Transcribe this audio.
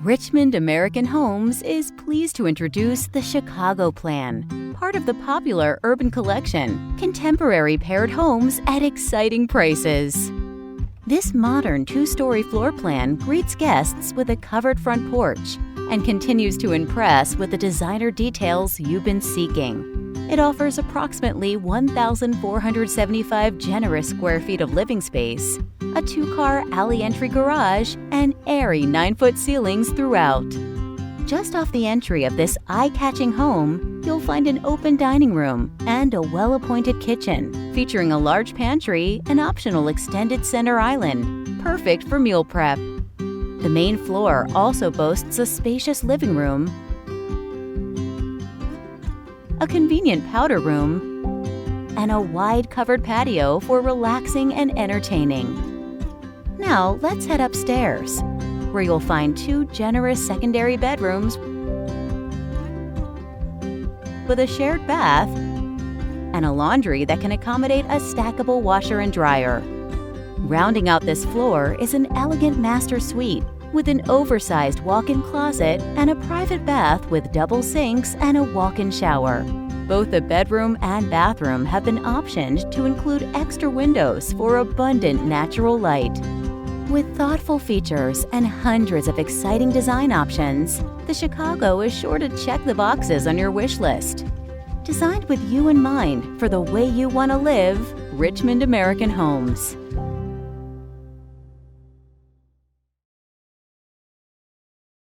Richmond American Homes is pleased to introduce the Chicago Plan, part of the popular urban collection, contemporary paired homes at exciting prices. This modern two-story floor plan greets guests with a covered front porch and continues to impress with the designer details you've been seeking. It offers approximately 1,475 generous square feet of living space, a two-car alley entry garage, and airy 9-foot ceilings throughout. Just off the entry of this eye-catching home, you'll find an open dining room and a well-appointed kitchen, featuring a large pantry and optional extended center island, perfect for meal prep. The main floor also boasts a spacious living room, a convenient powder room, and a wide covered patio for relaxing and entertaining. Now let's head upstairs, where you'll find two generous secondary bedrooms with a shared bath and a laundry that can accommodate a stackable washer and dryer. Rounding out this floor is an elegant master suite with an oversized walk-in closet and a private bath with double sinks and a walk-in shower. Both the bedroom and bathroom have been optioned to include extra windows for abundant natural light. With thoughtful features and hundreds of exciting design options, the Chicago is sure to check the boxes on your wish list. Designed with you in mind for the way you want to live, Richmond American Homes.